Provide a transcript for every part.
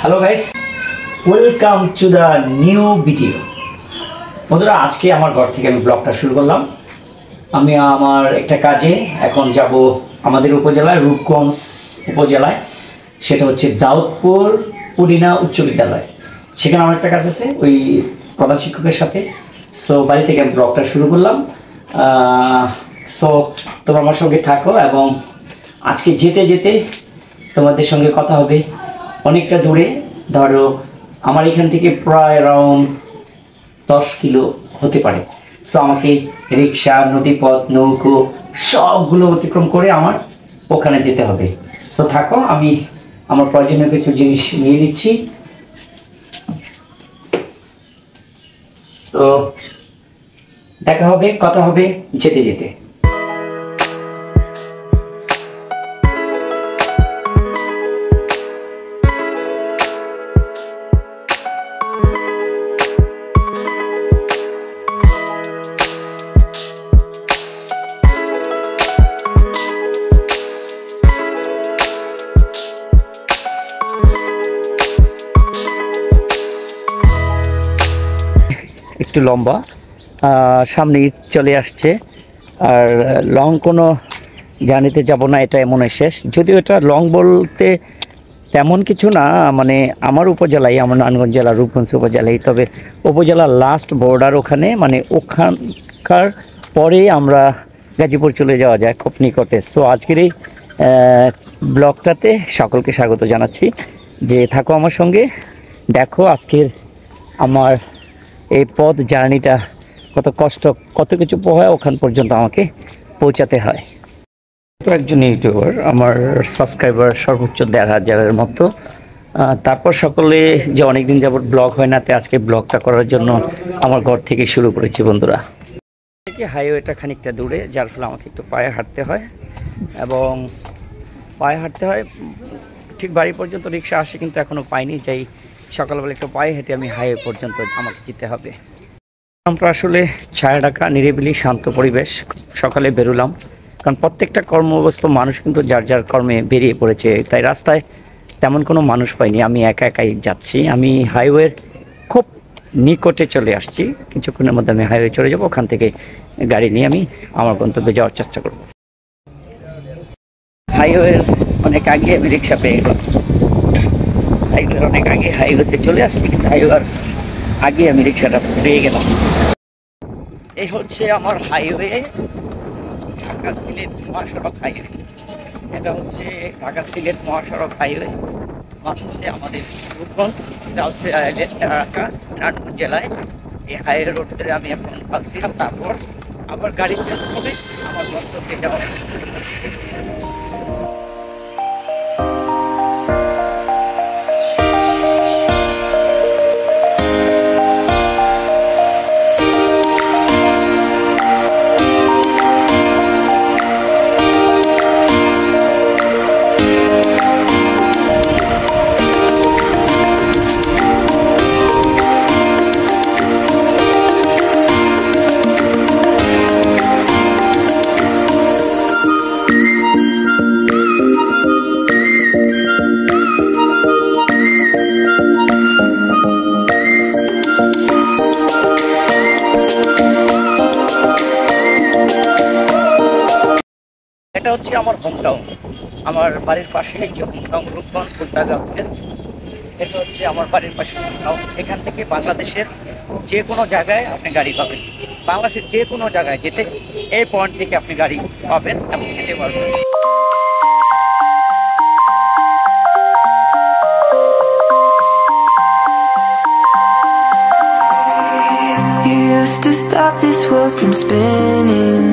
Hello guys, welcome to the new video. বন্ধুরা, আজকে আমার ঘর থেকে আমি ব্লগটা শুরু করলাম। আমি আমার একটা কাজে এখন যাব আমাদের উপজেলায়, রূপগঞ্জ উপজেলায়। সেটা হচ্ছে দাউদপুর পুরিনা উচ্চ বিদ্যালয়। সেখানে আমার একটা কাজ আছে ওই প্রধান শিক্ষকের সাথে। সো বাড়ি থেকে আমি ব্লগটা শুরু করলাম। সো তোমরা আমার সঙ্গে থাকো এবং আজকে যেতে যেতে তোমাদের সঙ্গে কথা হবে। অনেকটা দূরে, ধরো আমার এখান থেকে প্রায় অ্যারাউন্ড 10 কিলো হতে পারে। সো আমাকে রিক্সা, নদীপথ, নৌকো সবগুলো অতিক্রম করে আমার ওখানে যেতে হবে। সো থাকো, আমি আমার প্রয়োজনীয় কিছু জিনিস নিয়ে নিচ্ছি। সো দেখা হবে, কথা হবে যেতে যেতে। একটু লম্বা, সামনে ঈদ চলে আসছে, আর লং কোনো জার্নিতে যাব না, এটা এমন শেষ। যদিও এটা লং বলতে তেমন কিছু না, মানে আমার উপজেলায়, আমার নারায়ণগঞ্জ জেলা রূপগঞ্জ উপজেলায়, তবে উপজেলার লাস্ট বর্ডার ওখানে, মানে ওখানকার পরেই আমরা গাজীপুর চলে যাওয়া যায়, খুব নিকটে। সো আজকের এই ব্লগটাতে সকলকে স্বাগত জানাচ্ছি, যে থাকো আমার সঙ্গে, দেখো আজকের আমার এই পথ জার্নিটা কত কষ্ট, কত কিছু পোহায় ওখান পর্যন্ত আমাকে পৌঁছাতে হয়। তো একজন ইউটিউবার, আমার সাবস্ক্রাইবার সর্বোচ্চ 1,500-এর মতো। তারপর সকলে যে অনেকদিন যাবত ব্লগ হয় না, তাই আজকে ব্লগটা করার জন্য আমার ঘর থেকে শুরু করেছি। বন্ধুরা, থেকে হাইওয়েটা খানিকটা দূরে, যার ফলে আমাকে একটু পায়ে হাঁটতে হয়, এবং পায়ে হাঁটতে হয় ঠিক বাড়ি পর্যন্ত। রিক্সা আসে কিন্তু এখনও পাইনি, যাই সকালবেলা একটু পায়ে হেঁটে আমি হাইওয়ে পর্যন্ত আমাকে যেতে হবে। আমরা আসলে ছায়া ঢাকা, নিরিবিলি, শান্ত পরিবেশ। সকালে বেরোলাম, কারণ প্রত্যেকটা কর্মব্যস্ত মানুষ কিন্তু যার যার কর্মে বেরিয়ে পড়েছে, তাই রাস্তায় তেমন কোনো মানুষ পাইনি। আমি একা একাই যাচ্ছি। আমি হাইওয়ের খুব নিকটে চলে আসছি। কিছুক্ষণের মধ্যে আমি হাইওয়ে চলে যাব, ওখান থেকে গাড়ি নিয়ে আমি আমার গন্তব্যে যাওয়ার চেষ্টা করব। হাইওয়ের অনেক আগে আমি রিক্সা পেয়ে গেলাম। হাইওয়ের অনেক আগে হাইওয়েতে চলে আসছি, কিন্তু হাইওয়ের আগে আমি রিক্সাটা পেয়ে গেলাম। এই হচ্ছে আমার হাইওয়ে, ঢাকা সিলেট মহাসড়ক হাইওয়ে। এটা হচ্ছে ঢাকা সিলেট মহাসড়ক হাইওয়ে। মাঝে আমাদের রূপগঞ্জ, নারায়ণগঞ্জ জেলায় এই হাইওয়ে রোড ধরে আমি এখন ভাবছিলাম। তারপর আবার গাড়ি চেঞ্জ করে আমার গন্তব্যে যাওয়া। এটা হচ্ছে আমার হোমটাউন, আমার বাড়ির পাশে যে হোমটাউন রূপগঞ্জ ফুলটাগাছের। এটা হচ্ছে আমার বাড়ির পাশে হোমটাউন। এখান থেকে বাংলাদেশের যে কোনো জায়গায় আপনি গাড়ি পাবেন। বাংলাদেশের যে কোনো জায়গায় যেতে এই পয়েন্ট থেকে আপনি গাড়ি পাবেন এবং যেতে পারবেন। To stop this world from spinning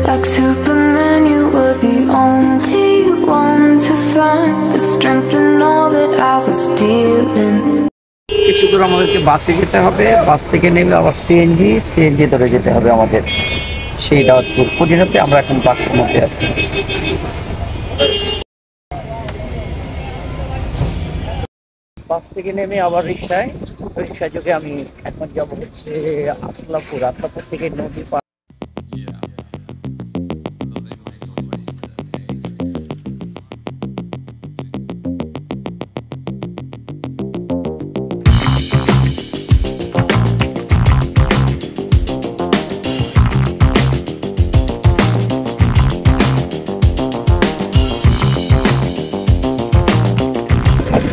like Superman, you were the only one to find the strength in all that I was stealing. কিছু দূর আমাদেরকে বাসে যেতে হবে, বাস থেকে নেমে আবার সিএনজি ধরে যেতে হবে আমাদের সেই দাউদপুর পুরিনাতে। আমরা এখন বাসের মধ্যে আছি। বাস থেকে নেমে আবার রিক্সা যোগে আমি এখন যাবো হচ্ছে আতলাপুর থেকে নদী পার।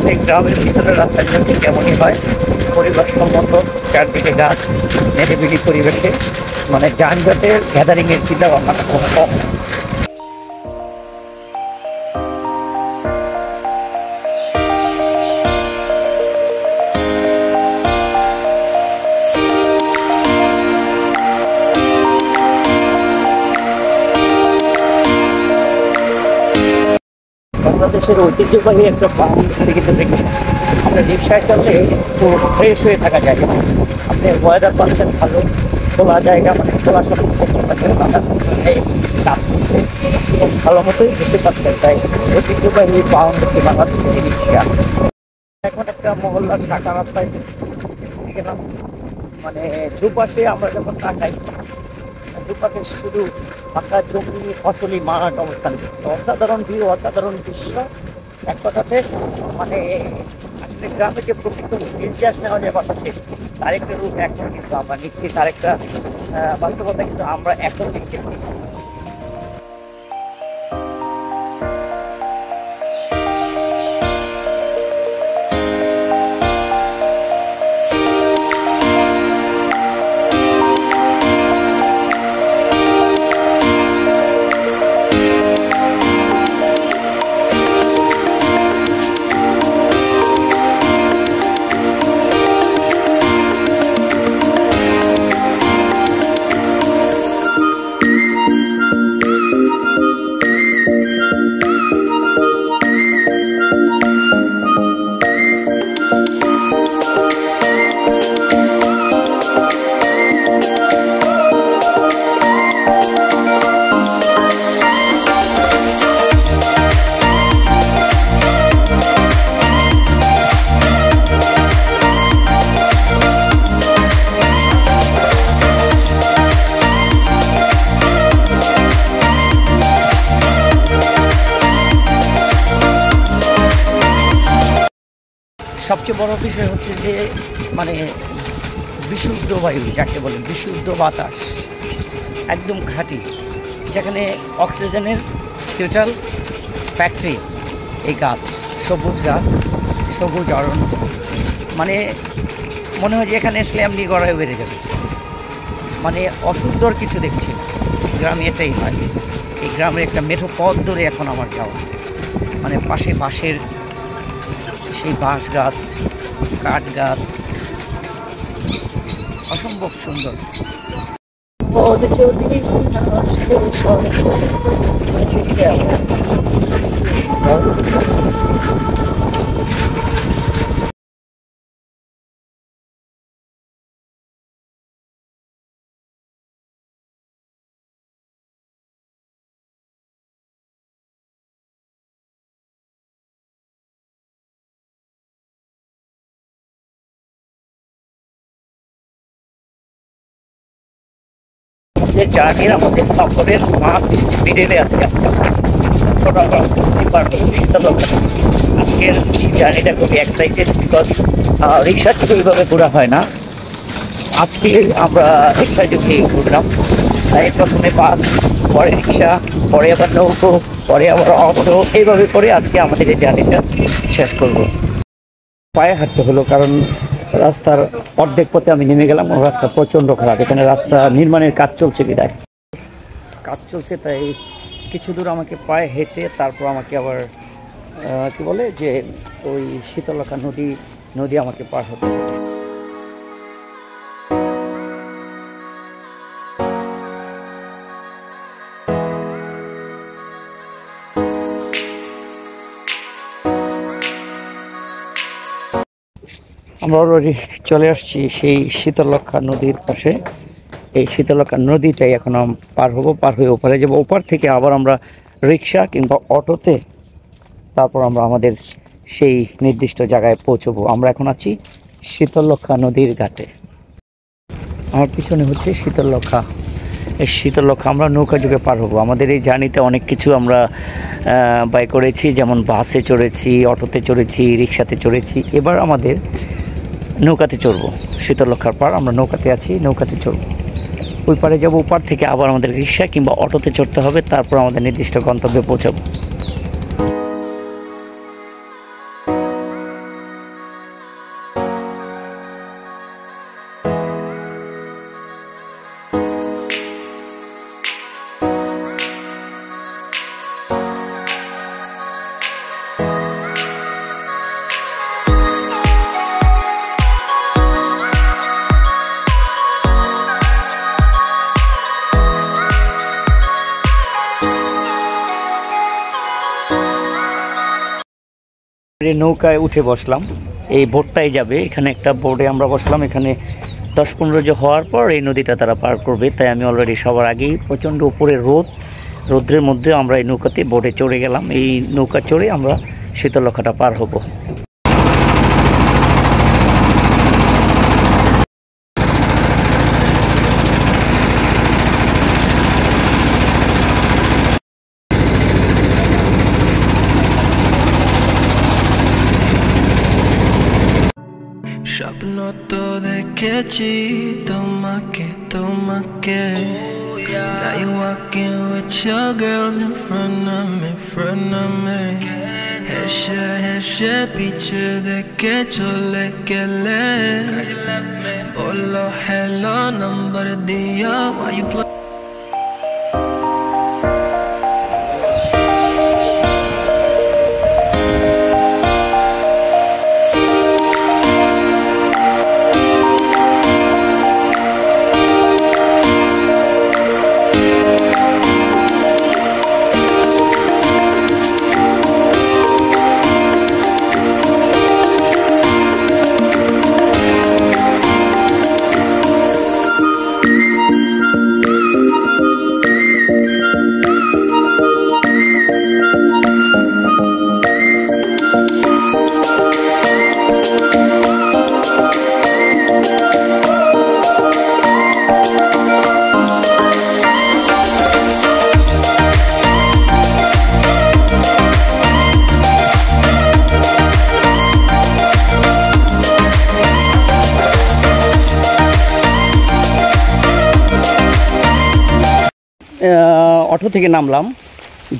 আসলে গ্রামের ভিতরে রাস্তাগুলো ঠিক এমনই হয়, পরিবেশ সম্মত, চারদিকে গাছ, নিরিবিলি পরিবেশে, মানে যানজটের গ্যাদারিংয়ের চিন্তা ভাবনাটা খুব কম। বাংলাদেশের ঐতিহ্যবাহী একটা পাম্প কিন্তু দেখি আমরা রিক্সায় চললে একটু ফ্রেশ হয়ে থাকা যায়। আপনি ওয়েদার পাচ্ছেন ভালো, খোলা জায়গা, মানে খোলা সব পাচ্ছেন, বাতাস ভালো মতোই বুঝতে পারছেন। তাই ঐতিহ্যবাহী পাম্প হচ্ছে বাংলাদেশের রিক্সা। এখন একটা মহল্লার শাখা রাস্তায় গেলাম, মানে দুপাশে আমরা যখন তাকাই দুপাশে শুধু ফাঁকা জমি, ফসলি মাঠ অবস্থান করছে, অসাধারণ ভিউ, অসাধারণ দৃশ্য। এক কথাতে মানে আসলে গ্রামে যে প্রকৃত নির্যাস নেওয়া যায় বাতাসে, তার একটা রূপ এখন কিন্তু আমরা নিচ্ছি, তার একটা বাস্তবতা কিন্তু আমরা এখন দেখতে পাচ্ছি। সবচেয়ে বড় বিষয় হচ্ছে যে মানে বিশুদ্ধ বায়ু যাকে বলে, বিশুদ্ধ বাতাস, একদম খাঁটি, যেখানে অক্সিজেনের টোটাল ফ্যাক্টরি এই গাছ, সবুজ গাছ, সবুজ অরণ্য, মানে মনে হয় যে এখানে আসলে এমনি গড়ায় বেড়ে যাবে, মানে অসুন্দর কিছু দেখছি না। গ্রামে এটাই হয়। এই গ্রামের একটা মেঠো পথ ধরে এখন আমার যাওয়া, মানে পাশে বাঁশের সেই বাঁশ গাছ, কাঠ গাছ, অসম্ভব সুন্দর। জার্নির আমাদের সফরের মাছ মিডলে আছে। আজকের জার্নিটা খুবই এক্সাইটেড, বিকজ রিক্সা থেকে এইভাবে ঘোরা হয় না। আজকে আমরা রিক্সায় যুগে ঘুরলাম, তাই প্রথমে বাস, পরে রিক্সা, পরে আবার নৌকো, পরে আবার অটো, এইভাবে করে আজকে আমাদের এই জার্নিটা শেষ করব। পায়ে হাঁটতে হলো, কারণ রাস্তার অর্ধেক পথে আমি নেমে গেলাম। রাস্তা প্রচণ্ড খারাপ, এখানে রাস্তা নির্মাণের কাজ চলছে, বিদায় কাজ চলছে, তাই কিছু দূর আমাকে পায়ে হেঁটে তারপর আমাকে আবার কি বলে যে ওই শীতলক্ষা নদী আমাকে পার হতে হবে। আমরা অলরেডি চলে আসছি সেই শীতলক্ষা নদীর পাশে। এই শীতলক্ষা নদীটাই এখন পার হবো, পার হয়ে ওপারে যাবো। ওপার থেকে আবার আমরা রিক্সা কিংবা অটোতে তারপর আমরা আমাদের সেই নির্দিষ্ট জায়গায় পৌঁছবো। আমরা এখন আছি শীতলক্ষা নদীর ঘাটে। আমার পিছনে হচ্ছে শীতলক্ষা। এই শীতলক্ষা আমরা নৌকা যুগে পার হবো। আমাদের এই জার্নিতে অনেক কিছু আমরা বাই করেছি, যেমন বাসে চড়েছি, অটোতে চড়েছি, রিক্সাতে চড়েছি। এবার আমাদের নৌকাতে চড়বো। শীতলক্ষার পার আমরা নৌকাতে আছি, নৌকাতে চড়বো। ওই পারে যাবো, ওপার থেকে আবার আমাদের রিক্সা কিংবা অটোতে চড়তে হবে, তারপর আমাদের নির্দিষ্ট গন্তব্যে পৌঁছাবো। নৌকায় উঠে বসলাম, এই বোটটাই যাবে, এখানে একটা বোর্ডে আমরা বসলাম, এখানে 10-15 জন হওয়ার পর এই নদীটা তারা পার করবে। তাই আমি অলরেডি সবার আগেই প্রচণ্ড উপরে রৌদ্রের মধ্যে আমরা এই নৌকাতে বোটে চড়ে গেলাম। এই নৌকা চড়ে আমরা শীতলক্ষাটা পার হব। স্বপ্নতো দেখেছি তোমাকে তোমাকে Now you walking with your girls in front of me হেসে পিছে দেখে চলে গেলে বললো hello number দিয়া why you play অটো থেকে নামলাম,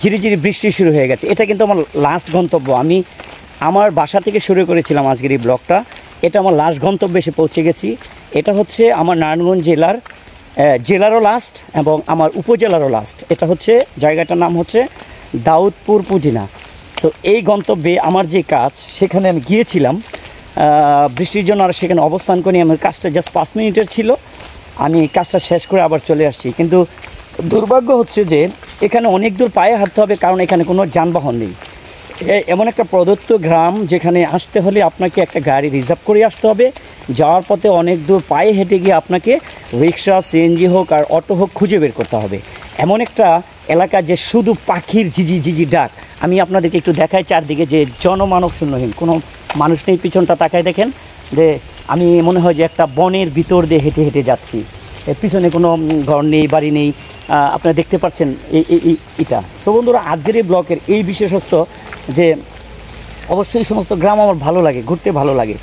ঝিরিঝিরি বৃষ্টি শুরু হয়ে গেছে। এটা কিন্তু আমার লাস্ট গন্তব্য। আমি আমার বাসা থেকে শুরু করেছিলাম আজকের এই ব্লগটা, এটা আমার লাস্ট গন্তব্যে এসে পৌঁছে গেছি। এটা হচ্ছে আমার নারায়ণগঞ্জ জেলারও লাস্ট এবং আমার উপজেলারও লাস্ট। এটা হচ্ছে জায়গাটার নাম হচ্ছে দাউদপুর পুজিনা। সো এই গন্তব্যে আমার যে কাজ সেখানে আমি গিয়েছিলাম বৃষ্টির জন্য, আর সেখানে অবস্থান করে আমার কাজটা জাস্ট 5 মিনিটের ছিল। আমি কাজটা শেষ করে আবার চলে আসছি, কিন্তু দুর্ভাগ্য হচ্ছে যে এখানে অনেক দূর পায়ে হাঁটতে হবে, কারণ এখানে কোনো যানবাহন নেই। এমন একটা প্রদত্ত গ্রাম যেখানে আসতে হলে আপনাকে একটা গাড়ি রিজার্ভ করে আসতে হবে। যাওয়ার পথে অনেক দূর পায়ে হেঁটে গিয়ে আপনাকে রিক্সা, সিএনজি হোক আর অটো হোক খুঁজে বের করতে হবে। এমন একটা এলাকা যে শুধু পাখির ঝিঝি ডাক। আমি আপনাদেরকে একটু দেখাই চারদিকে যে জনমানব শূন্যহীন, কোনো মানুষ নেই। পিছনটা তাকায় দেখেন যে আমি মনে হয় যে একটা বনের ভিতর দিয়ে হেঁটে হেঁটে যাচ্ছি। এর পিছনে কোনো ঘর নেই, বাড়ি নেই। আপনারা দেখতে পাচ্ছেন এটা। সো বন্ধুরা, আজকের এই ব্লকের এই বিশেষত্ব যে অবশ্যই এই সমস্ত গ্রাম আমার ভালো লাগে, ঘুরতে ভালো লাগে,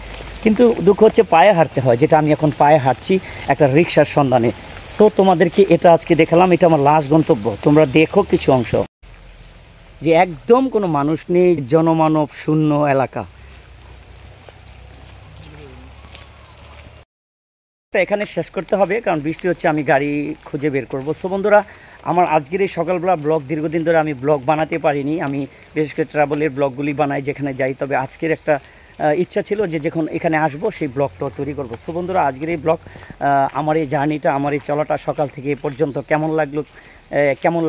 কিন্তু দুঃখ হচ্ছে পায়ে হাঁটতে হয়, যেটা আমি এখন পায়ে হাঁটছি একটা রিক্সার সন্ধানে। সো তোমাদেরকে এটা আজকে দেখালাম, এটা আমার লাস্ট গন্তব্য। তোমরা দেখো কিছু অংশ যে একদম কোনো মানুষ নেই, জনমানব শূন্য এলাকা। এখানে শেষ করতে হবে, কারণ বৃষ্টি হচ্ছে, আমি গাড়ি খুঁজে বের করব। সো বন্ধুরা, আমার আজকের এই সকালবেলা ব্লগ, দীর্ঘদিন ধরে আমি ব্লগ বানাতে পারিনি। আমি বিশেষ করে ট্রাভেলের ব্লগগুলি বানাই যেখানে যাই। তবে আজকের একটা ইচ্ছা ছিল যে যখন এখানে আসবো সেই ব্লগটা তৈরি করব। সো বন্ধুরা, আজকের এই ব্লগ, আমার এই জার্নিটা, আমার এই চলাটা সকাল থেকে এ পর্যন্ত কেমন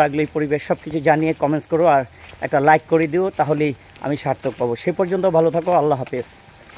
লাগলো এই পরিবেশ, সব কিছু জানিয়ে কমেন্টস করো আর একটা লাইক করে দিও, তাহলেই আমি সার্থক পাবো। সে পর্যন্ত ভালো থাকো, আল্লাহ হাফেজ।